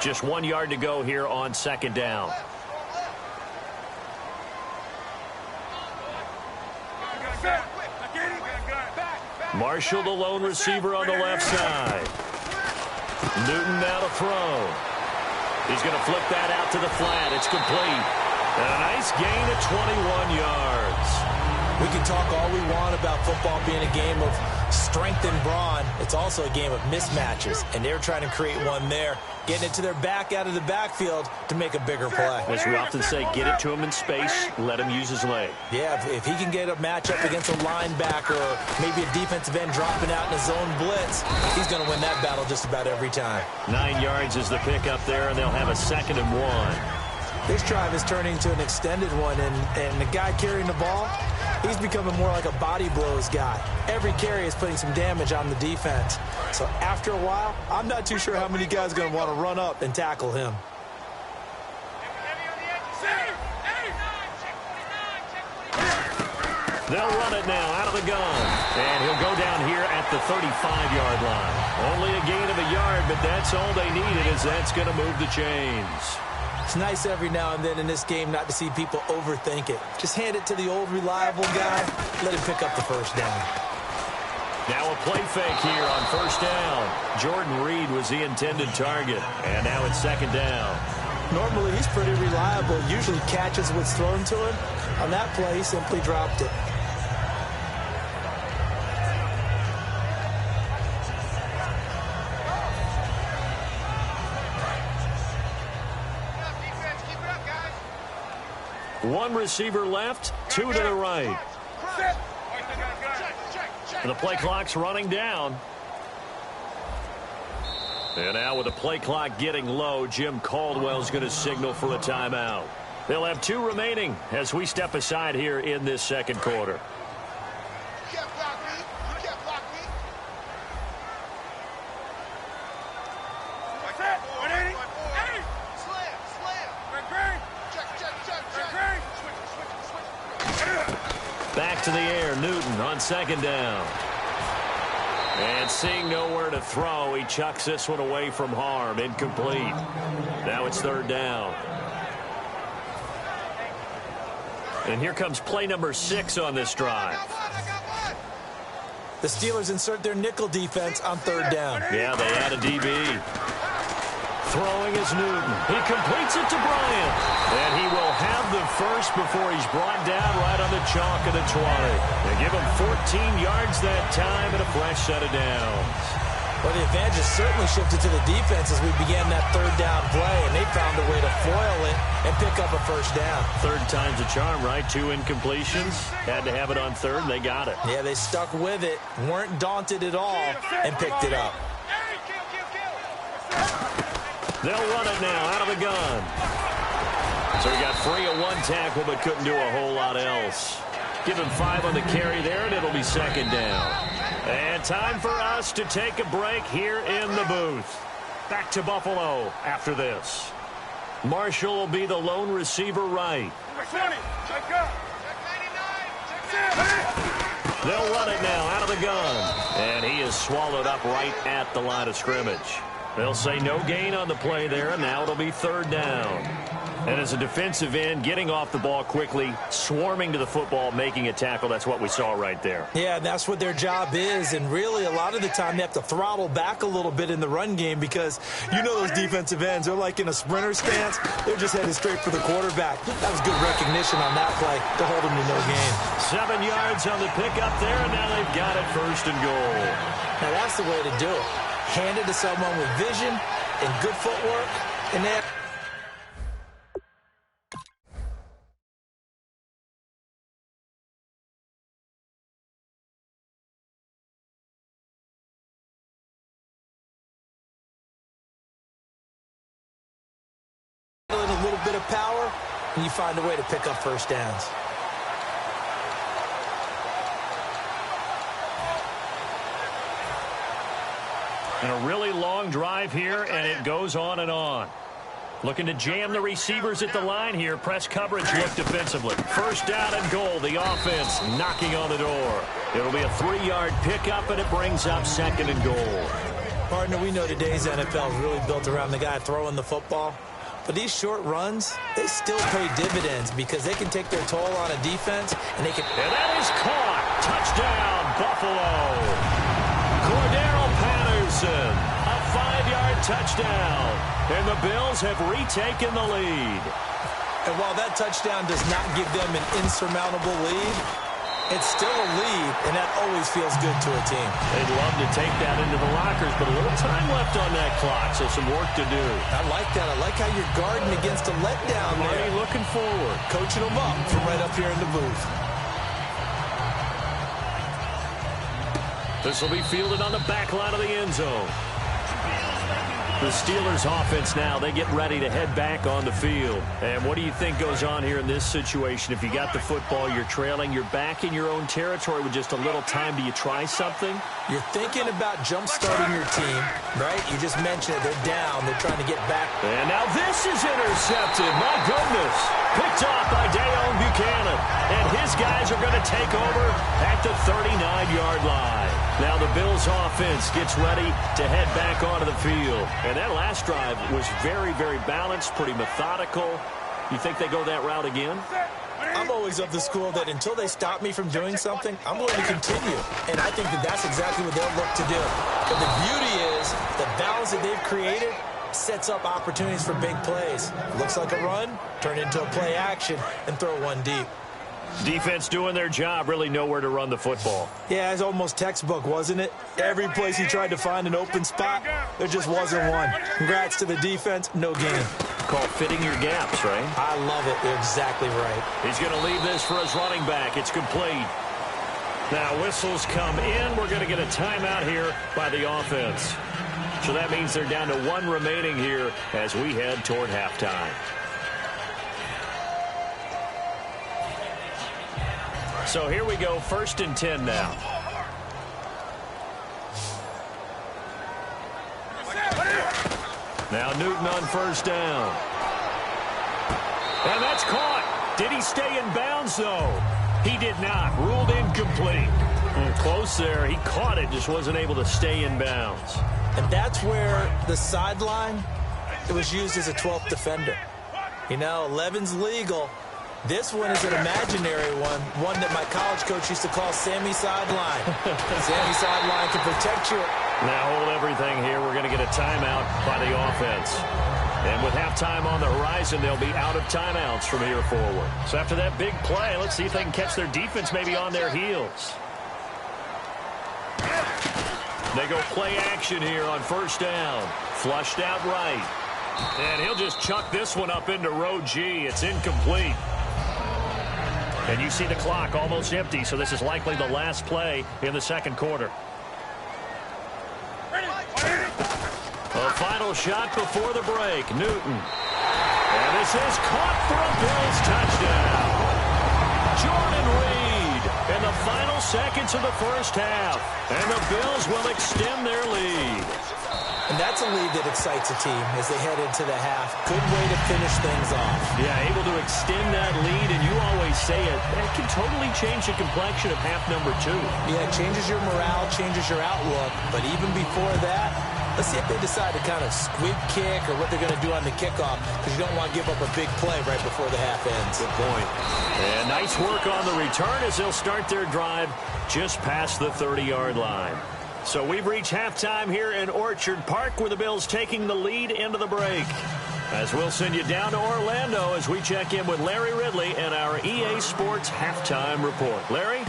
Just 1 yard to go here on second down. Marshall, the lone receiver on the left side. Newton now to throw. He's going to flip that out to the flat. It's complete. And a nice gain of 21 yards. We can talk all we want about football being a game of strength and brawn. It's also a game of mismatches, and they're trying to create one there, getting it to their back out of the backfield to make a bigger play. As we often say, get it to him in space, let him use his leg. Yeah, if he can get a matchup against a linebacker or maybe a defensive end dropping out in a zone blitz, he's going to win that battle just about every time. 9 yards is the pickup there, and they'll have a 2nd and 1. This drive is turning into an extended one, and the guy carrying the ball, he's becoming more like a body blows guy. Every carry is putting some damage on the defense. So after a while, I'm not too sure how many guys are going to want to run up and tackle him. They'll run it now out of the gun. And he'll go down here at the 35-yard line. Only a gain of a yard, but that's all they needed, as that's going to move the chains. It's nice every now and then in this game not to see people overthink it. Just hand it to the old reliable guy. Let him pick up the first down. Now a play fake here on first down. Jordan Reed was the intended target. And now it's 2nd down. Normally he's pretty reliable. Usually catches what's thrown to him. On that play, he simply dropped it. One receiver left, 2 to the right. And the play clock's running down. And now with the play clock getting low, Jim Caldwell's going to signal for a timeout. They'll have 2 remaining as we step aside here in this 2nd quarter. Back to the air, Newton on 2nd down. And seeing nowhere to throw, he chucks this one away from harm. Incomplete. Now it's 3rd down. And here comes play number 6 on this drive. The Steelers insert their nickel defense on 3rd down. Yeah, they add a DB. Throwing is Newton. He completes it to Bryant. And he will have the first before he's brought down right on the chalk of the 20. They give him 14 yards that time and a fresh set of downs. Well, the advantage has certainly shifted to the defense as we began that 3rd down play, and they found a way to foil it and pick up a first down. 3rd time's a charm, right? 2 incompletions. Had to have it on 3rd, and they got it. Yeah, they stuck with it, weren't daunted at all, and picked it up. They'll run it now out of the gun. So he got free of 1 tackle but couldn't do a whole lot else. Give him 5 on the carry there, and it'll be 2nd down. And time for us to take a break here in the booth. Back to Buffalo after this. Marshall will be the lone receiver right. They'll run it now out of the gun. And he is swallowed up right at the line of scrimmage. They'll say no gain on the play there, and now it'll be 3rd down. And as a defensive end, getting off the ball quickly, swarming to the football, making a tackle, that's what we saw right there. Yeah, that's what their job is, and really a lot of the time they have to throttle back a little bit in the run game because you know those defensive ends, they're like in a sprinter stance. They're just headed straight for the quarterback. That was good recognition on that play to hold them to no gain. 7 yards on the pickup there, and now they've got it 1st and goal. Now that's the way to do it. Hand it to someone with vision and good footwork, and then a little bit of power, and you find a way to pick up first downs. And a really long drive here, and it goes on and on. Looking to jam the receivers at the line here. Press coverage look defensively. First down and goal. The offense knocking on the door. It'll be a 3-yard pickup, and it brings up 2nd and goal. Partner, we know today's NFL is really built around the guy throwing the football. But these short runs, they still pay dividends because they can take their toll on a defense, and they can... And that is caught. Touchdown, Buffalo. Cordero Patterson, a 5-yard touchdown. And the Bills have retaken the lead. And while that touchdown does not give them an insurmountable lead, it's still a lead, and that always feels good to a team. They'd love to take that into the lockers, but a little time left on that clock, so some work to do. I like that. I like how you're guarding against a letdown there. Marty looking forward. Coaching them up from right up here in the booth. This will be fielded on the back line of the end zone. The Steelers offense now, they get ready to head back on the field. And what do you think goes on here in this situation? If you got the football, you're trailing, you're back in your own territory with just a little time. Do you try something? You're thinking about jump-starting your team, right? You just mentioned it. They're down. They're trying to get back. And now this is intercepted. My goodness. Picked off by Dayon Buchanan. And his guys are going to take over at the 39-yard line. Now the Bills offense gets ready to head back onto the field. And that last drive was very, very balanced, pretty methodical. You think they go that route again? I'm always of the school that until they stop me from doing something, I'm going to continue. And I think that that's exactly what they'll look to do. But the beauty is the balance that they've created sets up opportunities for big plays. Looks like a run, turn into a play action, and throw one deep. Defense doing their job, really nowhere to run the football. Yeah, it's almost textbook, wasn't it? Every place he tried to find an open spot, there just wasn't one. Congrats to the defense, no gain. Called fitting your gaps, right? I love it. You're exactly right. He's going to leave this for his running back. It's complete. Now whistles come in. We're going to get a timeout here by the offense. So that means they're down to 1 remaining here as we head toward halftime. So here we go, 1st and 10 now. Now Newton on 1st down. And that's caught. Did he stay in bounds, though? He did not. Ruled incomplete. Close there. He caught it, just wasn't able to stay in bounds. And that's where the sideline, it was used as a 12th defender. You know, 11's legal. This one is an imaginary one that my college coach used to call Sammy Sideline. Sammy Sideline can protect you. Now hold everything here. We're going to get a timeout by the offense. And with halftime on the horizon, they'll be out of timeouts from here forward. So after that big play, let's see if they can catch their defense maybe on their heels. They go play action here on 1st down. Flushed out right. And he'll just chuck this one up into row G. It's incomplete. And you see the clock almost empty, so this is likely the last play in the 2nd quarter. A final shot before the break. Newton. And this is caught for a Bills touchdown. Jordan Reed in the final seconds of the 1st half. And the Bills will extend their lead. And that's a lead that excites a team as they head into the half. Good way to finish things off. Yeah, able to extend that lead, and you always say it, that can totally change the complexion of half number 2. Yeah, it changes your morale, changes your outlook. But even before that, let's see if they decide to kind of squib kick or what they're going to do on the kickoff, because you don't want to give up a big play right before the half ends. Good point. And nice work on the return as they'll start their drive just past the 30-yard line. So we've reached halftime here in Orchard Park with the Bills taking the lead into the break. As we'll send you down to Orlando as we check in with Larry Ridley and our EA Sports Halftime Report. Larry?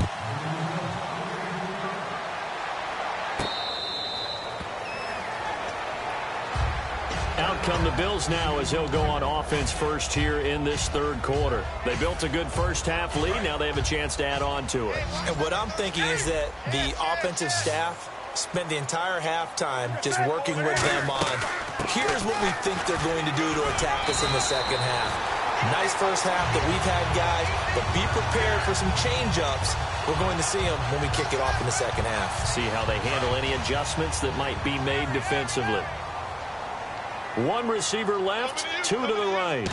Out come the Bills now as he'll go on offense first here in this 3rd quarter. They built a good 1st half lead. Now they have a chance to add on to it. And what I'm thinking is that the offensive staff spent the entire halftime just working with them on, here's what we think they're going to do to attack us in the 2nd half. Nice first half that we've had, guys, but be prepared for some change-ups. We're going to see them when we kick it off in the second half. See how they handle any adjustments that might be made defensively. One receiver left, two to the right.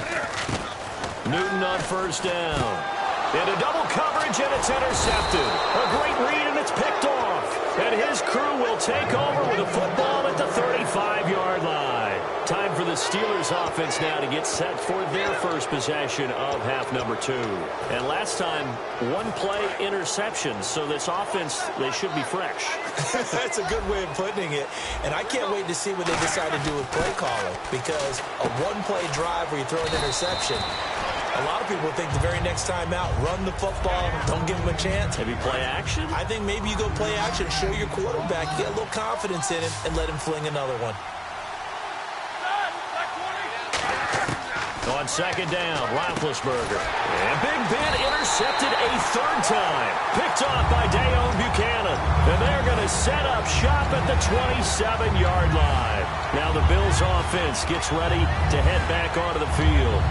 Newton on first down. Into double coverage, and it's intercepted. A great read, and it's picked off. And his crew will take over with a football at the 35-yard line. Time for the Steelers offense now to get set for their first possession of half number 2. And last time, one play interception. So this offense, they should be fresh. That's a good way of putting it. And I can't wait to see what they decide to do with play calling. Because a one-play drive where you throw an interception, a lot of people think the very next time out, run the football, don't give him a chance. Maybe play action? I think maybe you go play action, show your quarterback, get a little confidence in him, and let him fling another one. On second down, Roethlisberger. And Big Ben intercepted a third time. Picked off by Dayon Buchanan. And they're going to set up shop at the 27-yard line. Now the Bills offense gets ready to head back onto the field.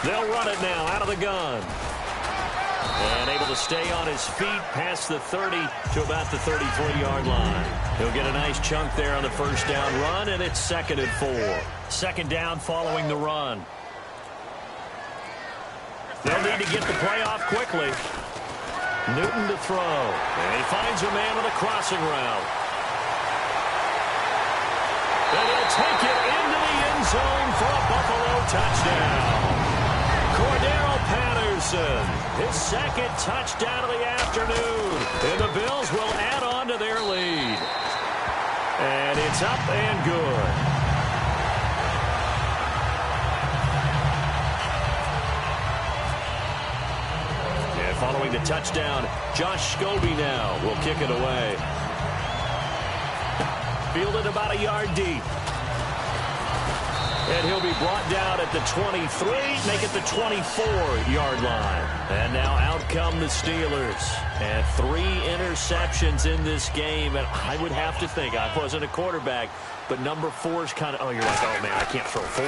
They'll run it now out of the gun. And able to stay on his feet past the 30 to about the 33-yard line. He'll get a nice chunk there on the first down run, and it's 2nd and 4. Second down following the run. They'll need to get the play off quickly. Newton to throw. And he finds a man on the crossing route. And he'll take it into the end zone for a Buffalo touchdown. Cordero Patterson, his second touchdown of the afternoon. And the Bills will add on to their lead. And it's up and good. And following the touchdown, Josh Scobie now will kick it away. Fielded about a yard deep. And he'll be brought down at the 23, make it the 24-yard line. And now out come the Steelers. And 3 interceptions in this game. And I would have to think, I wasn't a quarterback, but number 4 is kind of, oh, you're like, oh, man, I can't throw 4.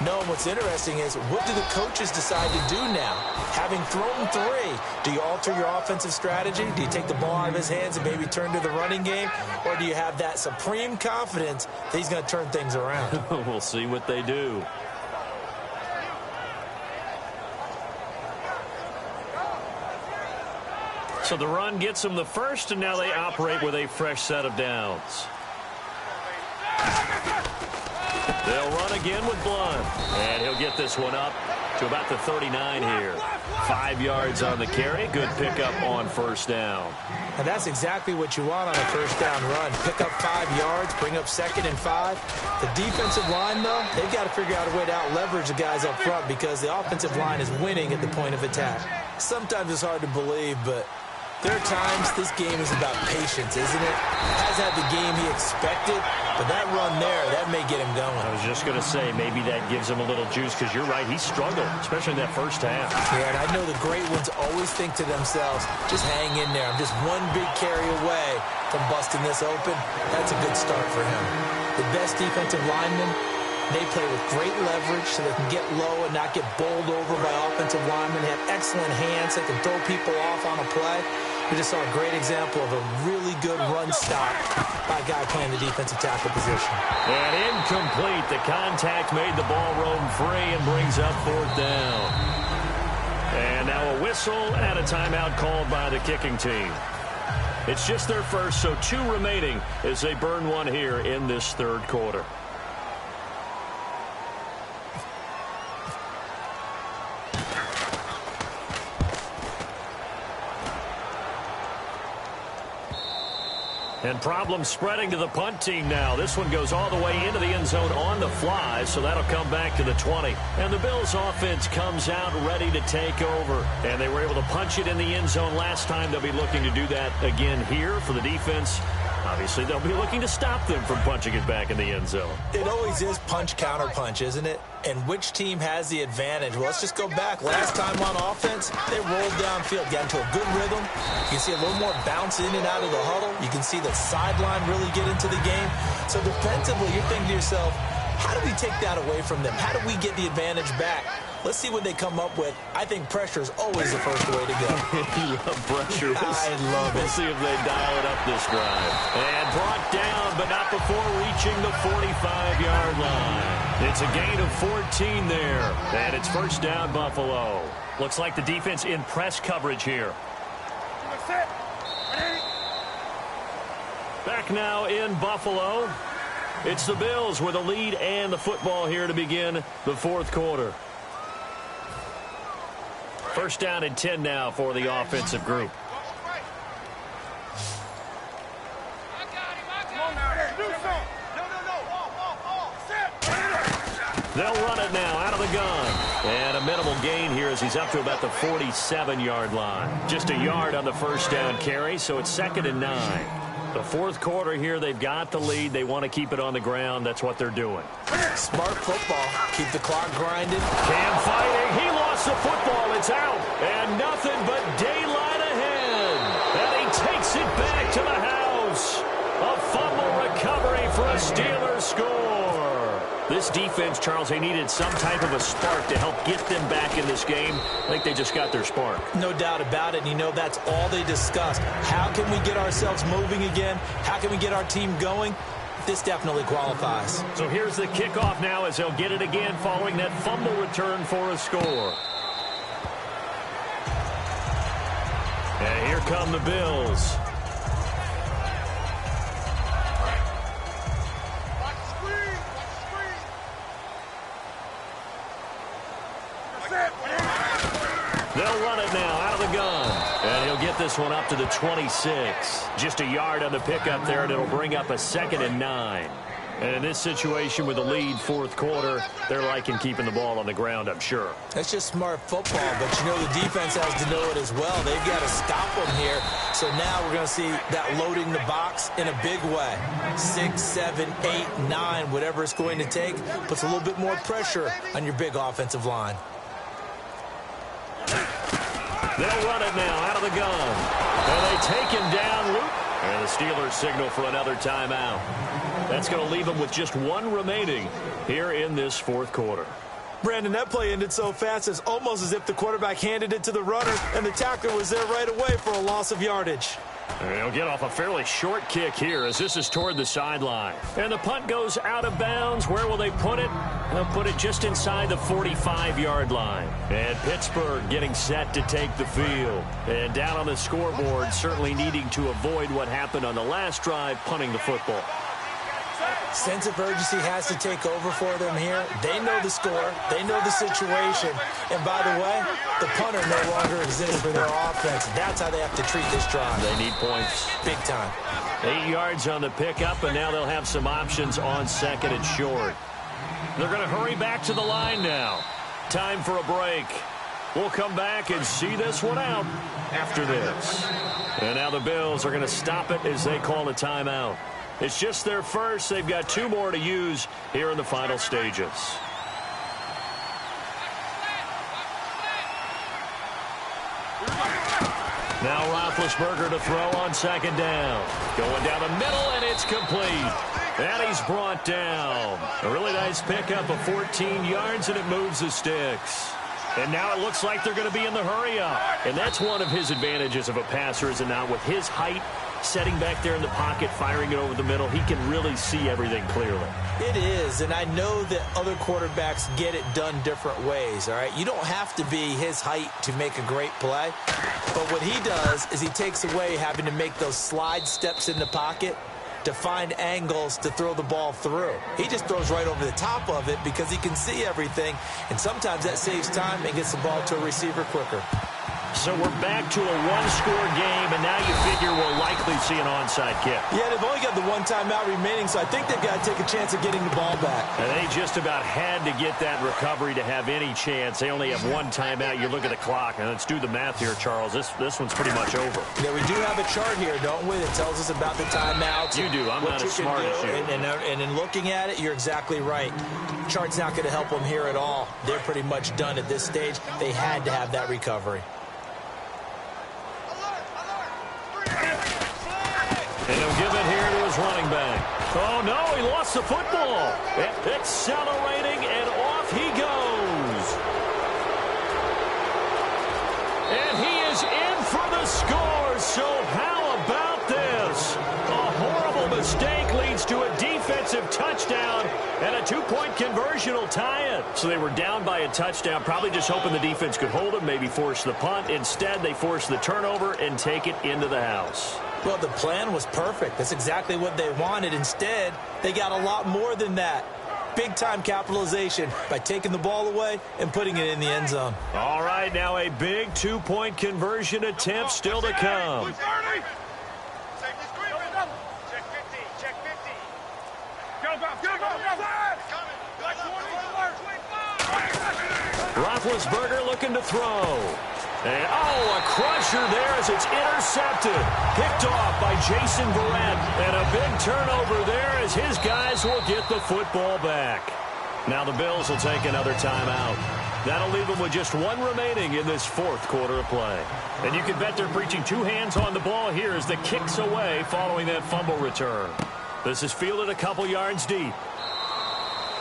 No, what's interesting is, what do the coaches decide to do now? Having thrown 3, do you alter your offensive strategy? Do you take the ball out of his hands and maybe turn to the running game? Or do you have that supreme confidence that he's going to turn things around? We'll see what they do. So the run gets them the first, and now they operate with a fresh set of downs. They'll run again with Blunt. And he'll get this one up to about the 39 here. 5 yards on the carry. Good pickup on first down. And that's exactly what you want on a first down run. Pick up 5 yards, bring up 2nd and 5. The defensive line, though, they've got to figure out a way to out-leverage the guys up front because the offensive line is winning at the point of attack. Sometimes it's hard to believe, but there are times this game is about patience, isn't it? Has had the game he expected, but that run there, that may get him going. I was just going to say, maybe that gives him a little juice because you're right, he struggled, especially in that first half. Yeah, and I know the great ones always think to themselves, just hang in there. I'm just one big carry away from busting this open. That's a good start for him. The best defensive linemen, they play with great leverage so they can get low and not get bowled over by offensive linemen. They have excellent hands. They can throw people off on a play. We just saw a great example of a really good run stop by a guy playing the defensive tackle position. And incomplete. The contact made the ball roam free and brings up 4th down. And now a whistle and a timeout called by the kicking team. It's just their first, so 2 remaining as they burn one here in this 3rd quarter. And problems spreading to the punt team now. This one goes all the way into the end zone on the fly, so that'll come back to the 20. And the Bills offense comes out ready to take over. And they were able to punch it in the end zone last time. They'll be looking to do that again here for the defense Obviously, they'll be looking to stop them from punching it back in the end zone. It always is punch-counter-punch, isn't it? And which team has the advantage? Well, let's just go back. Last time on offense, they rolled downfield, got into a good rhythm. You can see a little more bounce in and out of the huddle. You can see the sideline really get into the game. So defensively, you're thinking to yourself, how do we take that away from them? How do we get the advantage back? Let's see what they come up with. I think pressure is always the first way to go. You love pressure. I love it. We'll see if they dial it up this drive. And brought down, but not before reaching the 45-yard line. It's a gain of 14 there. And it's first down, Buffalo. Looks like the defense in press coverage here. Back now in Buffalo. It's the Bills with a lead and the football here to begin the fourth quarter. First down and 10 now for the offensive group. They'll run it now out of the gun. And a minimal gain here as he's up to about the 47-yard line. Just a yard on the first down carry, so it's 2nd and 9. The fourth quarter here, they've got the lead. They want to keep it on the ground. That's what they're doing. Smart football. Keep the clock grinding. Cam fighting. He lost the football. It's out. And nothing but daylight ahead. And he takes it back to the house. A fumble recovery for a Steelers score. This defense, Charles, they needed some type of a spark to help get them back in this game. I think they just got their spark. No doubt about it. And you know, that's all they discussed. How can we get ourselves moving again? How can we get our team going? This definitely qualifies. So here's the kickoff now as they'll get it again following that fumble return for a score. And here come the Bills. They'll run it now out of the gun. And he'll get this one up to the 26. Just a yard on the pickup there, and it'll bring up a 2nd and 9. And in this situation with the lead fourth quarter, they're liking keeping the ball on the ground, I'm sure. That's just smart football, but you know the defense has to know it as well. They've got to stop them here. So now we're going to see that loading the box in a big way. 6, 7, 8, 9, whatever it's going to take, puts a little bit more pressure on your big offensive line. They'll run it now out of the gun. And they take him down. And the Steelers signal for another timeout. That's going to leave them with just one remaining here in this fourth quarter. Brandon, that play ended so fast, it's almost as if the quarterback handed it to the runner, and the tackler was there right away for a loss of yardage. And they'll get off a fairly short kick here as this is toward the sideline. And the punt goes out of bounds. Where will they put it? They'll put it just inside the 45-yard line. And Pittsburgh getting set to take the field. And down on the scoreboard, certainly needing to avoid what happened on the last drive, punting the football. Sense of urgency has to take over for them here. They know the score. They know the situation. And by the way, the punter no longer exists for their offense. That's how they have to treat this drive. They need points. Big time. 8 yards on the pickup, and now they'll have some options on 2nd and short. They're going to hurry back to the line now. Time for a break. We'll come back and see this one out after this. And now the Bills are going to stop it as they call a timeout. It's just their first. They've got 2 more to use here in the final stages. Now Roethlisberger to throw on 2nd down. Going down the middle, and it's complete. And he's brought down. A really nice pickup of 14 yards, and it moves the sticks. And now it looks like they're going to be in the hurry-up. And that's one of his advantages of a passer, is it not? With his height, setting back there in the pocket, firing it over the middle, he can really see everything clearly. It is, and I know that other quarterbacks get it done different ways, all right? You don't have to be his height to make a great play. But what he does is he takes away having to make those slide steps in the pocket to find angles to throw the ball through. He just throws right over the top of it because he can see everything, and sometimes that saves time and gets the ball to a receiver quicker. So we're back to a one-score game, and now you figure we'll likely see an onside kick. Yeah, they've only got the one timeout remaining, so I think they've got to take a chance of getting the ball back. And they just about had to get that recovery to have any chance. They only have one timeout. You look at the clock, and let's do the math here, Charles. This one's pretty much over. Yeah, we do have a chart here, don't we, that tells us about the timeouts. You do. I'm not as smart as you. And in looking at it, you're exactly right. Chart's not going to help them here at all. They're pretty much done at this stage. They had to have that recovery. And he'll give it here to his running back. Oh, no, he lost the football. Accelerating, and off he goes. And he is in for the score. So how about this? A horrible mistake leads to a defensive touchdown, and a two-point conversion will tie it. So they were down by a touchdown, probably just hoping the defense could hold them, maybe force the punt. Instead, they force the turnover and take it into the house. Well, the plan was perfect. That's exactly what they wanted. Instead, they got a lot more than that. Big-time capitalization by taking the ball away and putting it in the end zone. All right, now a big two-point conversion attempt still to come. Roethlisberger looking to throw. And, a crusher there as it's intercepted. Picked off by Jason Verrett. And a big turnover there as his guys will get the football back. Now the Bills will take another timeout. That'll leave them with just one remaining in this fourth quarter of play. And you can bet they're preaching two hands on the ball here as the kick's away following that fumble return. This is fielded a couple yards deep.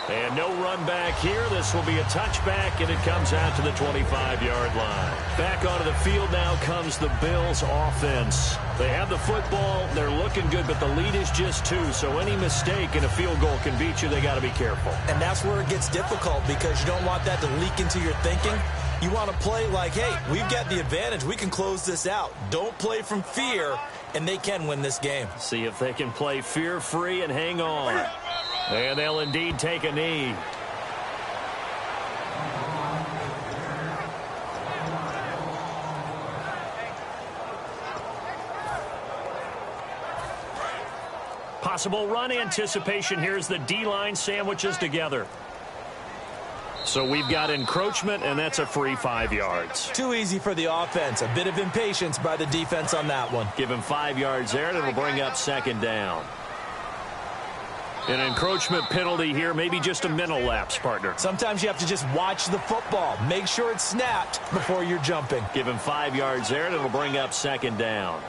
And no run back here. This will be a touchback, and it comes out to the 25-yard line. Back onto the field now comes the Bills offense. They have the football. They're looking good, but the lead is just 2. So any mistake in a field goal can beat you. They got to be careful. And that's where it gets difficult because you don't want that to leak into your thinking. You want to play like, hey, we've got the advantage. We can close this out. Don't play from fear, and they can win this game. See if they can play fear-free and hang on. And they'll indeed take a knee. Possible run anticipation here as the D-line sandwiches together. So we've got encroachment, and that's a free 5 yards. Too easy for the offense. A bit of impatience by the defense on that one. Give him 5 yards there, and it'll bring up second down. An encroachment penalty here, maybe just a mental lapse, partner. Sometimes you have to just watch the football. Make sure it's snapped before you're jumping. Give him 5 yards there, and it'll bring up second down.